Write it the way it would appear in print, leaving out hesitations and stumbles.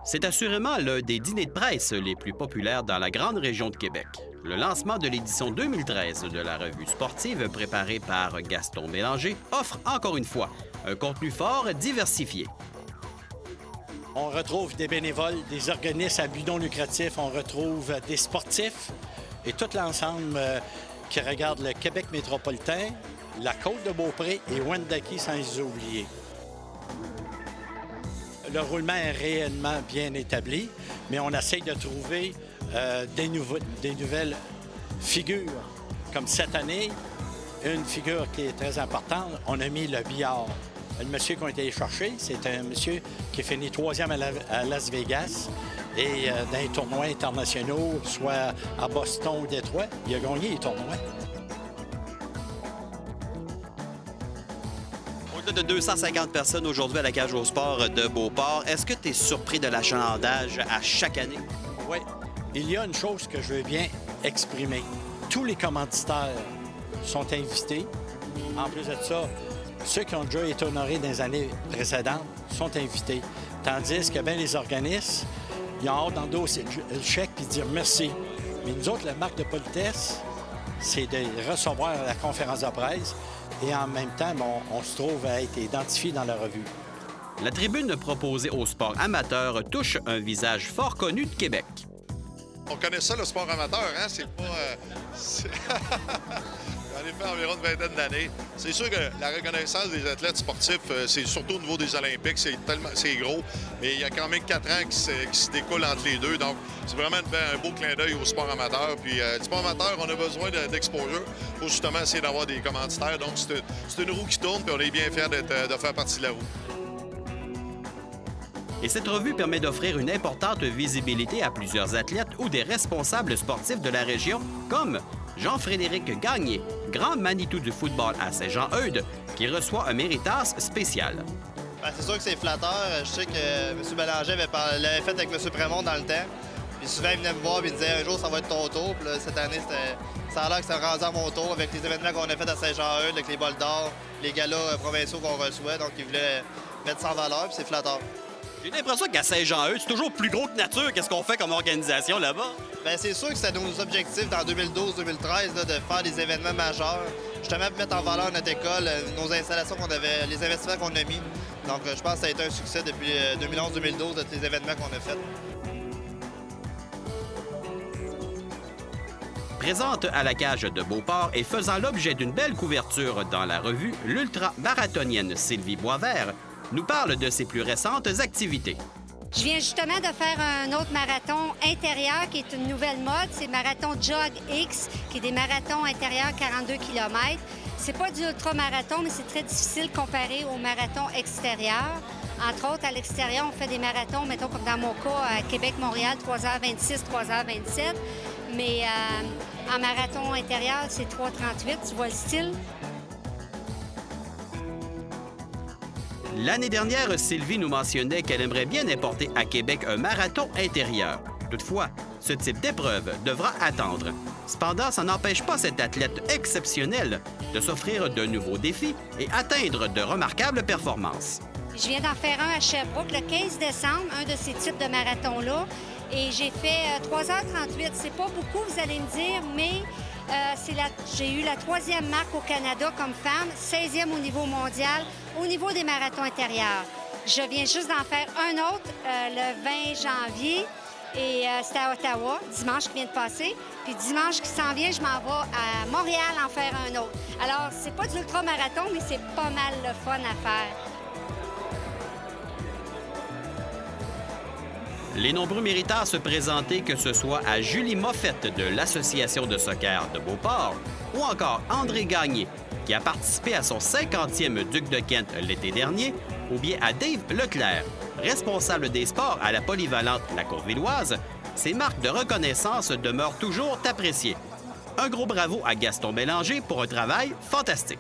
C'est assurément l'un des dîners de presse les plus populaires dans la grande région de Québec. Le lancement de l'édition 2013 de la revue sportive préparée par Gaston Bélanger offre encore une fois un contenu fort diversifié. On retrouve des bénévoles, des organismes à but non lucratif, on retrouve des sportifs et tout l'ensemble qui regarde le Québec métropolitain, la Côte-de-Beaupré et Wendake sans les oublier. Le roulement est réellement bien établi, mais on essaye de trouver des nouvelles figures. Comme cette année, une figure qui est très importante, on a mis le billard. Le monsieur qu'on a été chercher, c'est un monsieur qui a fini 3e à Las Vegas et dans les tournois internationaux, soit à Boston ou Détroit, il a gagné les tournois. Au-delà de 250 personnes aujourd'hui à la Cage au sport de Beauport, est-ce que tu es surpris de l'achalandage à chaque année? Oui. Il y a une chose que je veux bien exprimer. Tous les commanditaires sont invités. En plus de ça, ceux qui ont déjà été honorés dans les années précédentes sont invités. Tandis que bien les organismes, ils ont hâte d'endosser le chèque et dire merci. Mais nous autres, la marque de politesse, c'est de recevoir la conférence de presse et en même temps, on se trouve à être identifié dans la revue. La tribune proposée au sport amateur touche un visage fort connu de Québec. On connaît ça, le sport amateur, hein? C'est pas... J'en ai fait environ une vingtaine d'années. C'est sûr que la reconnaissance des athlètes sportifs, c'est surtout au niveau des Olympiques, c'est gros. Mais il y a quand même 4 ans qui se découlent entre les deux. Donc, c'est vraiment un beau clin d'œil au sport amateur. Puis, du sport amateur, on a besoin d'exposure pour justement essayer d'avoir des commanditaires. Donc, c'est une roue qui tourne, puis on est bien fiers de faire partie de la roue. Et cette revue permet d'offrir une importante visibilité à plusieurs athlètes ou des responsables sportifs de la région, comme Jean-Frédéric Gagné, grand Manitou du football à Saint-Jean-Eudes, qui reçoit un méritas spécial. Bien, c'est sûr que c'est flatteur. Je sais que M. Bélanger l'avait fait avec M. Prémont dans le temps. Puis souvent, il venait me voir et il me disait « Un jour, ça va être ton tour. » Puis là, cette année, ça a l'air que c'est rendu à mon tour avec les événements qu'on a fait à Saint-Jean-Eudes, avec les bols d'or, les galas provinciaux qu'on reçoit. Donc, il voulait mettre ça en valeur, puis c'est flatteur. J'ai l'impression qu'à Saint-Jean-Eudes, c'est toujours plus gros que nature. Qu'est-ce qu'on fait comme organisation là-bas? Bien, c'est sûr que c'était nos objectifs dans 2012-2013 de faire des événements majeurs. Justement, pour mettre en valeur notre école, nos installations qu'on avait, les investissements qu'on a mis. Donc, je pense que ça a été un succès depuis 2011-2012 de tous les événements qu'on a faits. Présente à la Cage de Beauport et faisant l'objet d'une belle couverture dans la revue, l'ultra-marathonienne Sylvie Boisvert nous parle de ses plus récentes activités. Je viens justement de faire un autre marathon intérieur qui est une nouvelle mode. C'est le marathon Jog X, qui est des marathons intérieurs 42 km. C'est pas du ultra-marathon, mais c'est très difficile comparé au marathon extérieur. Entre autres, à l'extérieur, on fait des marathons, mettons comme dans mon cas, à Québec-Montréal, 3h26, 3h27. Mais en marathon intérieur, c'est 3h38. Tu vois le style? L'année dernière, Sylvie nous mentionnait qu'elle aimerait bien importer à Québec un marathon intérieur. Toutefois, ce type d'épreuve devra attendre. Cependant, ça n'empêche pas cet athlète exceptionnel de s'offrir de nouveaux défis et atteindre de remarquables performances. Je viens d'en faire un à Sherbrooke le 15 décembre, un de ces types de marathons-là. Et j'ai fait 3h38. C'est pas beaucoup, vous allez me dire, mais j'ai eu la 3e marque au Canada comme femme, 16e au niveau mondial, au niveau des marathons intérieurs. Je viens juste d'en faire un autre le 20 janvier et c'était à Ottawa, dimanche qui vient de passer. Puis dimanche qui s'en vient, je m'en vais à Montréal en faire un autre. Alors, c'est pas de l'ultra-marathon, mais c'est pas mal le fun à faire. Les nombreux méritants se présentaient, que ce soit à Julie Moffett de l'Association de soccer de Beauport ou encore André Gagné, qui a participé à son 50e Duc de Kent l'été dernier, ou bien à Dave Leclerc, responsable des sports à la polyvalente La Courvilloise, ces marques de reconnaissance demeurent toujours appréciées. Un gros bravo à Gaston Bélanger pour un travail fantastique.